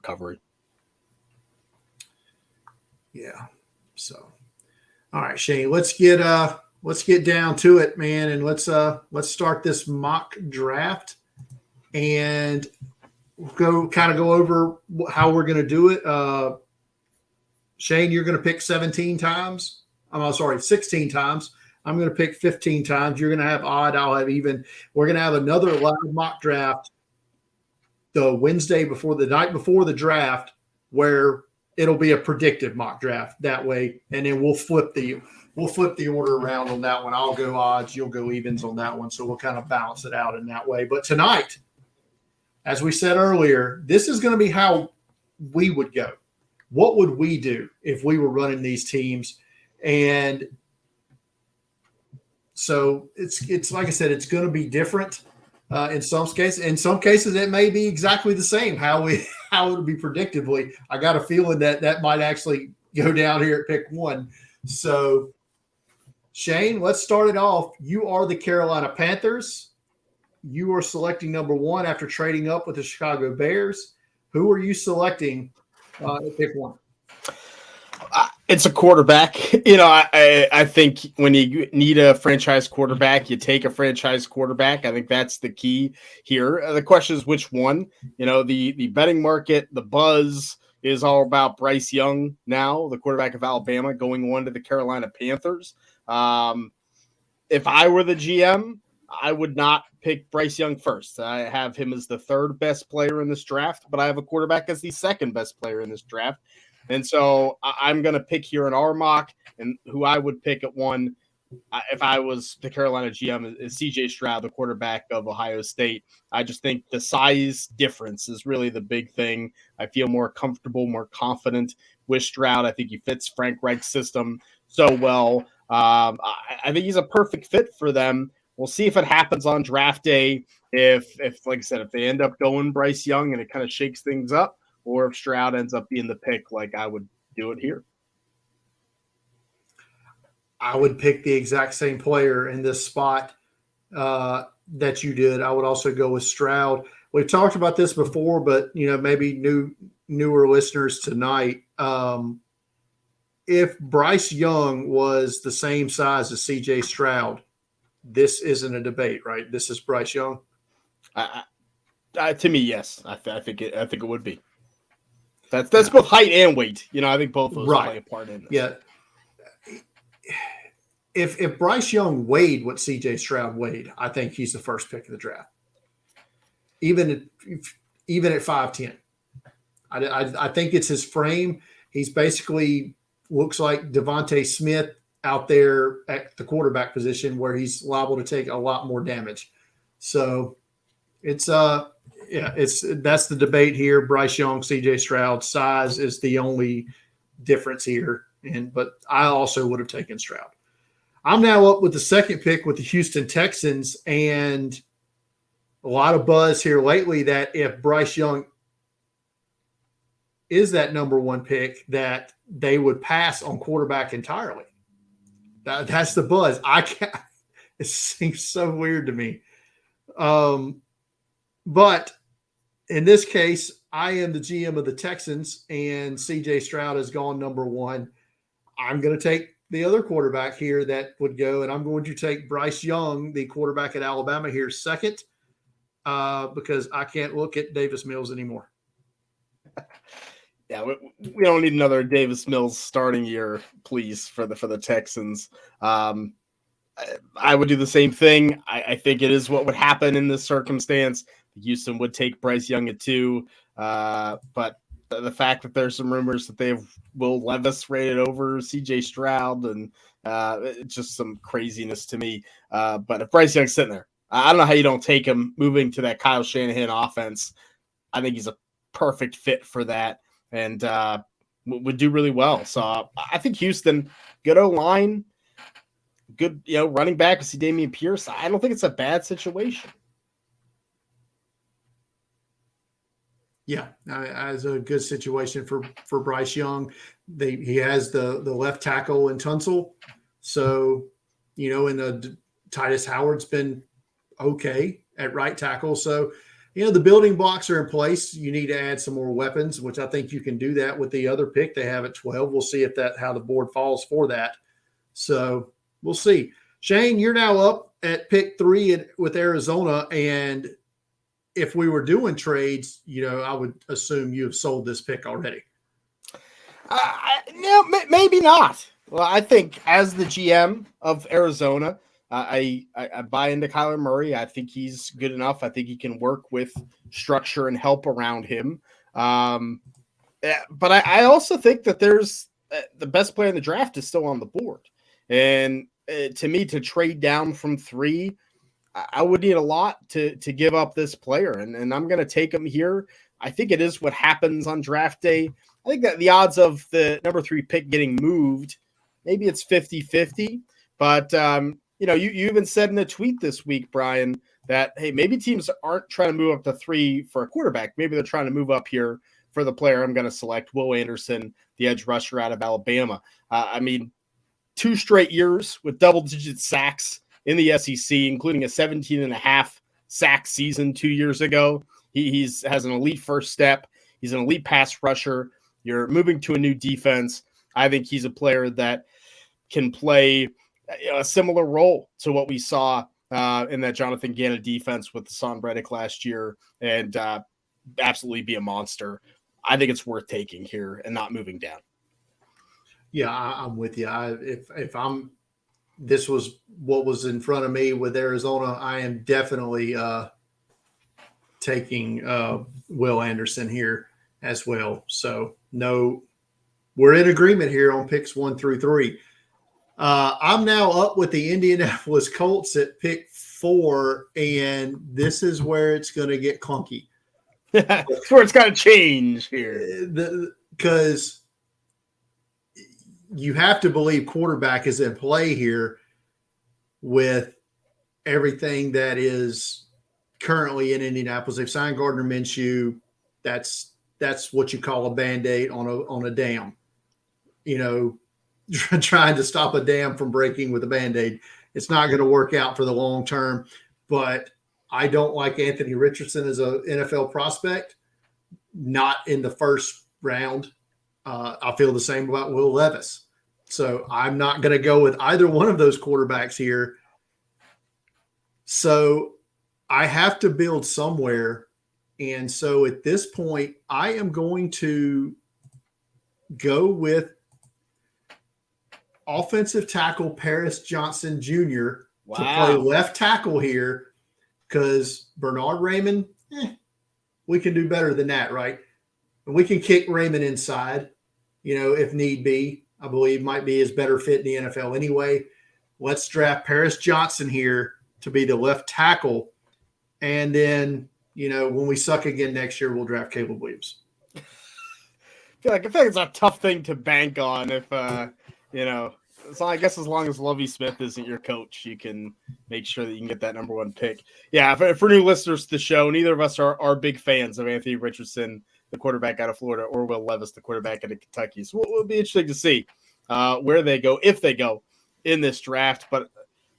recovery. Yeah. So, all right, Shane, let's get down to it, man, and let's start this mock draft and go over how we're going to do it. Shane, you're going to pick 17 times. I'm sorry, 16 times. I'm going to pick 15 times. You're going to have odd. I'll have even. We're going to have another live mock draft the Wednesday before the night before the draft, where it'll be a predictive mock draft that way, and then we'll flip the order around on that one. I'll go odds, you'll go evens on that one, so we'll kind of balance it out in that way. But tonight, as we said earlier, this is going to be how we would go. What would we do if we were running these teams? And so it's like I said, it's going to be different in some cases. In some cases, it may be exactly the same how it would be predictably. I got a feeling that might actually go down here at pick one. So, Shane, let's start it off. You are the Carolina Panthers. You are selecting number one after trading up with the Chicago Bears. Who are you selecting at pick one? It's a quarterback. I think when you need a franchise quarterback, you take a franchise quarterback. I think that's the key here. The question is which one. The betting market, the buzz is all about Bryce Young now, the quarterback of Alabama, going on to the Carolina Panthers. If I were the GM, I would not pick Bryce Young first. I have him as the third best player in this draft, but I have a quarterback as the second best player in this draft. And so I'm going to pick here in our mock, and who I would pick at one if I was the Carolina GM is C.J. Stroud, the quarterback of Ohio State. I just think the size difference is really the big thing. I feel more comfortable, more confident with Stroud. I think he fits Frank Reich's system so well. I think he's a perfect fit for them. We'll see if it happens on draft day. If like I said, if they end up going Bryce Young and it kind of shakes things up, or if Stroud ends up being the pick, like I would do it here. I would pick the exact same player in this spot that you did. I would also go with Stroud. We've talked about this before, but maybe newer listeners tonight. If Bryce Young was the same size as C.J. Stroud, this isn't a debate, right? This is Bryce Young. To me, yes. I think it would be. That's both height and weight. I think both of those play a part in this. Yeah. If Bryce Young weighed what C.J. Stroud weighed, I think he's the first pick of the draft. Even at 5'10". I think it's his frame. He's basically looks like Devontae Smith out there at the quarterback position where he's liable to take a lot more damage. So it's that's the debate here. Bryce Young, C.J. Stroud, size is the only difference here. But I also would have taken Stroud. I'm now up with the second pick with the Houston Texans, and a lot of buzz here lately that if Bryce Young is that number one pick, that they would pass on quarterback entirely. That's the buzz. It seems so weird to me. But in this case, I am the GM of the Texans, and C.J. Stroud has gone number one. I'm going to take the other quarterback here that would go, and I'm going to take Bryce Young, the quarterback at Alabama, here second, because I can't look at Davis Mills anymore. Yeah, we don't need another Davis Mills starting year, please, for the Texans. I would do the same thing. I think it is what would happen in this circumstance. Houston would take Bryce Young at 2, but the fact that there's some rumors that they have Will Levis rated over C.J. Stroud, and it's just some craziness to me. But if Bryce Young's sitting there, I don't know how you don't take him moving to that Kyle Shanahan offense. I think he's a perfect fit for that, and would do really well. So I think Houston, good O-line, good running back. We see Dameon Pierce. I don't think it's a bad situation. Yeah, as a good situation for Bryce Young. He has the left tackle in Tunsil. So, and Titus Howard's been okay at right tackle. So the building blocks are in place. You need to add some more weapons, which I think you can do that with the other pick they have at 12. We'll see how the board falls for that. So we'll see. Shane, you're now up at pick 3 with Arizona, and if we were doing trades, I would assume you have sold this pick already. No, maybe not. Well, I think as the GM of Arizona, I buy into Kyler Murray. I think he's good enough. I think he can work with structure and help around him. But I also think that there's the best player in the draft is still on the board. And to me, to trade down from 3, I would need a lot to give up this player. And I'm going to take him here. I think it is what happens on draft day. I think that the odds of the number 3 pick getting moved, maybe it's 50-50. But, you even said in a tweet this week, Brian, that, hey, maybe teams aren't trying to move up to 3 for a quarterback. Maybe they're trying to move up here for the player I'm going to select, Will Anderson, the edge rusher out of Alabama. 2 straight years with double-digit sacks in the SEC, including a 17.5 sack season 2 years ago. He has an elite first step. He's an elite pass rusher. You're moving to a new defense. I think he's a player that can play a similar role to what we saw in that Jonathan Gannon defense with Hassan Reddick last year and absolutely be a monster. I think it's worth taking here and not moving down. Yeah, I'm with you. This was what was in front of me with Arizona, I am definitely taking Will Anderson here as well. So no, we're in agreement here on picks 1 through 3. I'm now up with the Indianapolis Colts at pick 4, and this is where it's going to get clunky. That's where it's got to change here. Because you have to believe quarterback is in play here with everything that is currently in Indianapolis. They've signed Gardner Minshew. That's what you call a Band-Aid on a dam. Trying to stop a dam from breaking with a Band-Aid. It's not going to work out for the long term, but I don't like Anthony Richardson as an NFL prospect, not in the first round. I feel the same about Will Levis. So I'm not going to go with either one of those quarterbacks here. So I have to build somewhere. And so at this point, I am going to go with offensive tackle Paris Johnson Jr. to play left tackle here, because Bernard Raymond, we can do better than that, right? And we can kick Raymond inside, if need be. I believe might be his better fit in the NFL anyway. Let's draft Paris Johnson here to be the left tackle. And then, when we suck again next year, we'll draft Caleb Williams. I feel like it's a tough thing to bank on if, so I guess as long as Lovie Smith isn't your coach, you can make sure that you can get that number 1 pick. Yeah, for new listeners to the show, neither of us are big fans of Anthony Richardson, the quarterback out of Florida, or Will Levis, the quarterback out of Kentucky. So it'll be interesting to see where they go, if they go in this draft. But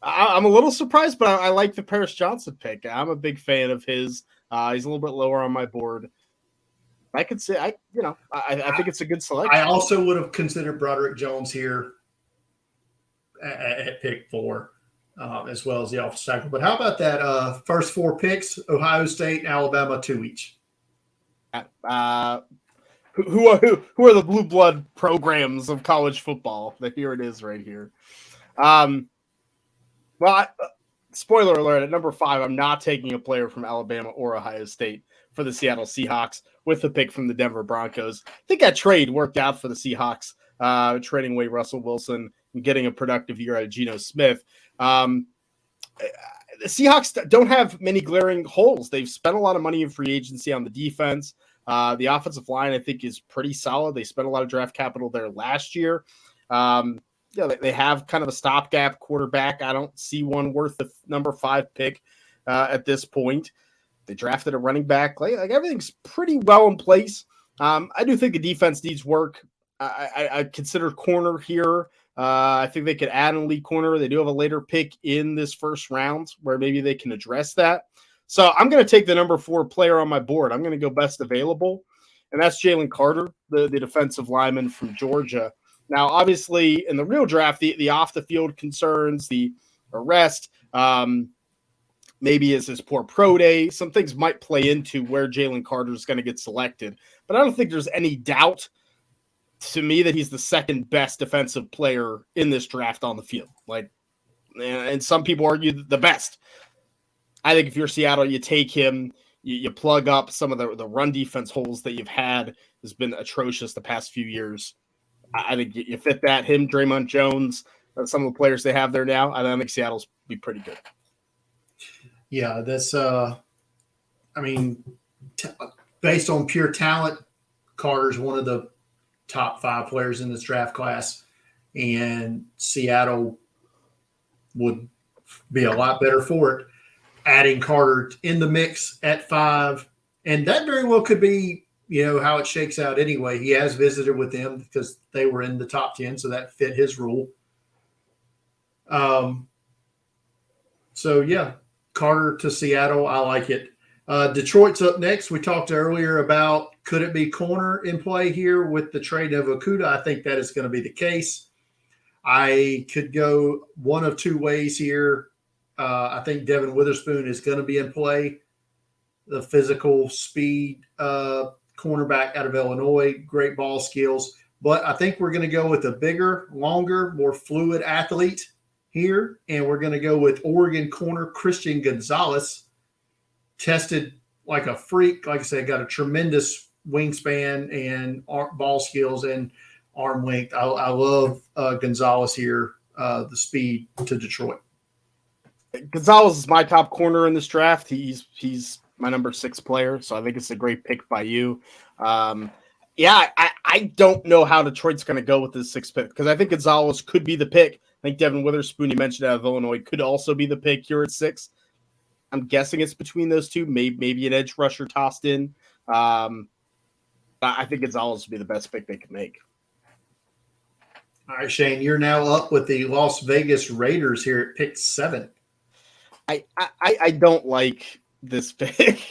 I'm a little surprised, but I like the Paris Johnson pick. I'm a big fan of his. He's a little bit lower on my board. I could say, I think it's a good selection. I also would have considered Broderick Jones here at pick 4, as well as the offensive tackle. But how about that first 4 picks, Ohio State and Alabama, 2 each? Who are the blue blood programs of college football? Here it is right here. Spoiler alert, at number 5, I'm not taking a player from Alabama or Ohio State for the Seattle Seahawks with the pick from the Denver Broncos. I think that trade worked out for the Seahawks, trading away Russell Wilson and getting a productive year out of Geno Smith. The Seahawks don't have many glaring holes. They've spent a lot of money in free agency on the defense. The offensive line, I think, is pretty solid. They spent a lot of draft capital there last year. They have kind of a stopgap quarterback. I don't see one worth the number 5 pick at this point. They drafted a running back. Like everything's pretty well in place. I do think the defense needs work. I consider corner here. I think they could add an elite corner. They do have a later pick in this first round where maybe they can address that. So I'm going to take the number 4 player on my board. I'm going to go best available, and that's Jalen Carter, the defensive lineman from Georgia. Now, obviously, in the real draft, the off the field concerns, the arrest, maybe is his poor pro day. Some things might play into where Jalen Carter is going to get selected, but I don't think there's any doubt to me that he's the second best defensive player in this draft on the field. Like, and some people argue the best. I think if you're Seattle, you take him, you plug up some of the run defense holes that you've had has been atrocious the past few years. I think you fit that. Him, Draymond Jones, some of the players they have there now. I think Seattle's be pretty good. Yeah, that's. Based on pure talent, Carter's one of the top 5 players in this draft class, and Seattle would be a lot better for it. Adding Carter in the mix at 5, and that very well could be, how it shakes out anyway. He has visited with them because they were in the top 10, so that fit his rule. So yeah, Carter to Seattle, I like it. Detroit's up next. We talked earlier about could it be corner in play here with the trade of Okudah. I think that is going to be the case. I could go one of 2 ways here. I think Devin Witherspoon is going to be in play. The physical speed cornerback out of Illinois, great ball skills. But I think we're going to go with a bigger, longer, more fluid athlete here. And we're going to go with Oregon corner Christian Gonzalez. Tested like a freak. Like I said, got a tremendous wingspan and ball skills and arm length. I love Gonzalez here, the speed to Detroit. Gonzalez is my top corner in this draft. He's my number 6 player, so I think it's a great pick by you. I don't know how Detroit's going to go with this 6th pick because I think Gonzalez could be the pick. I think Devin Witherspoon, you mentioned out of Illinois, could also be the pick here at 6. I'm guessing it's between those two, maybe an edge rusher tossed in. I think Gonzalez would be the best pick they could make. All right, Shane, you're now up with the Las Vegas Raiders here at pick 7. I don't like this pick.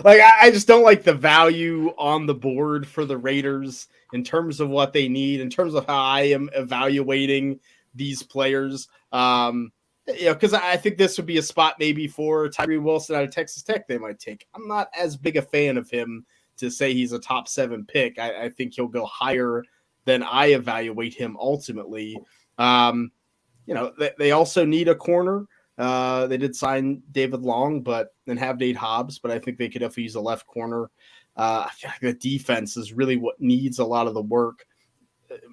I just don't like the value on the board for the Raiders in terms of what they need, in terms of how I am evaluating these players. Because I think this would be a spot maybe for Tyree Wilson out of Texas Tech they might take. I'm not as big a fan of him to say he's a top 7 pick. I think he'll go higher than I evaluate him ultimately. They also need a corner. They did sign David Long, and have Nate Hobbs, but I think they could definitely use a left corner. I feel like the defense is really what needs a lot of the work,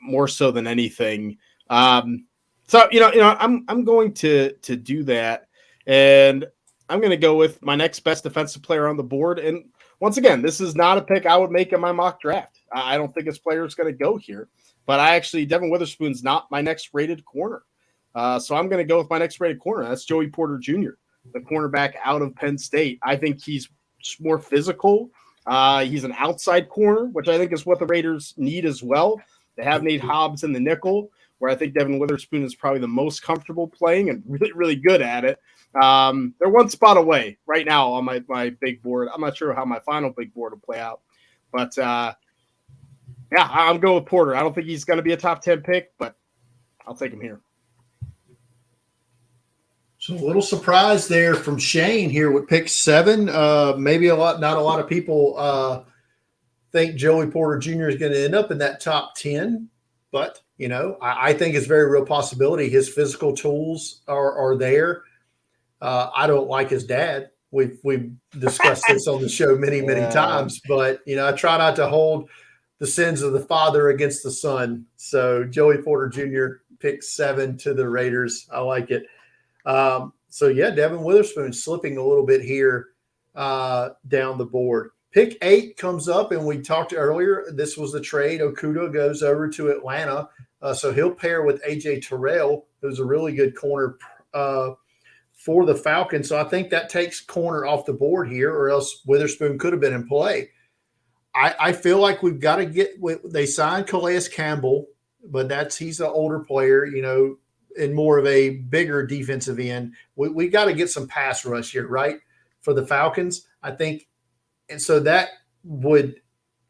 more so than anything. I'm going to do that, and I'm going to go with my next best defensive player on the board. And once again, this is not a pick I would make in my mock draft. I don't think this player is going to go here, but Devin Witherspoon's not my next rated corner. So I'm going to go with my next rated corner. That's Joey Porter Jr., the cornerback out of Penn State. I think he's more physical. He's an outside corner, which I think is what the Raiders need as well. They have Nate Hobbs in the nickel, where I think Devin Witherspoon is probably the most comfortable playing and really, really good at it. They're one spot away right now on my big board. I'm not sure how my final big board will play out. But, I'm going with Porter. I don't think he's going to be a top 10 pick, but I'll take him here. So a little surprise there from Shane here with pick 7. Maybe not a lot of people think Joey Porter Jr. is going to end up in that top 10, but I think it's a very real possibility. His physical tools are there. I don't like his dad. We've discussed this on the show many times, but I try not to hold the sins of the father against the son. So Joey Porter Jr. pick 7 to the Raiders. I like it. Devin Witherspoon slipping a little bit here down the board. Pick 8 comes up, and we talked earlier. This was the trade. Okudah goes over to Atlanta, so he'll pair with A.J. Terrell, who's a really good corner for the Falcons. So I think that takes corner off the board here, or else Witherspoon could have been in play. I feel like we've got to get – they signed Calais Campbell, but he's an older player, and more of a bigger defensive end. We got to get some pass rush here, right, for the Falcons. I think, and so that would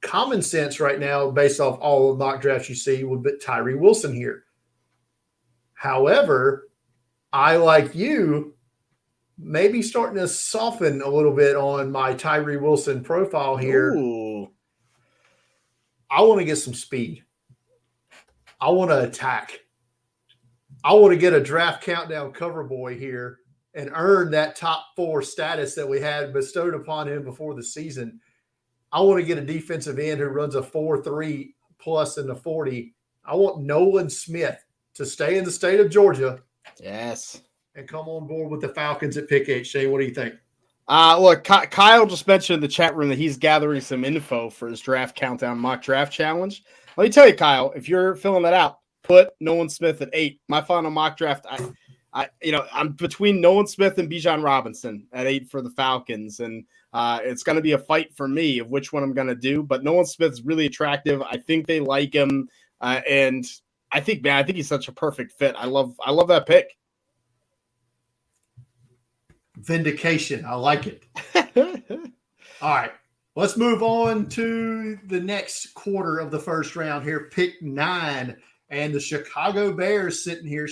common sense right now, based off all the mock drafts you see, would put Tyree Wilson here. However, I, like you, maybe starting to soften a little bit on my Tyree Wilson profile here. Ooh. I want to get some speed. I want to attack. I want to get a draft countdown cover boy here and earn that top 4 status that we had bestowed upon him before the season. I want to get a defensive end who runs a 4.3 plus in the 40. I want Nolan Smith to stay in the state of Georgia. Yes. And come on board with the Falcons at pick 8. Shane, what do you think? Look, Kyle just mentioned in the chat room that he's gathering some info for his draft countdown mock draft challenge. Let me tell you, Kyle, if you're filling that out, put Nolan Smith at 8. My final mock draft, I'm between Nolan Smith and Bijan Robinson at 8 for the Falcons, and it's going to be a fight for me of which one I'm going to do. But Nolan Smith's really attractive. I think they like him, and I think he's such a perfect fit. I love that pick. Vindication. I like it. All right. Let's move on to the next quarter of the first round here. Pick 9. And the Chicago Bears sitting here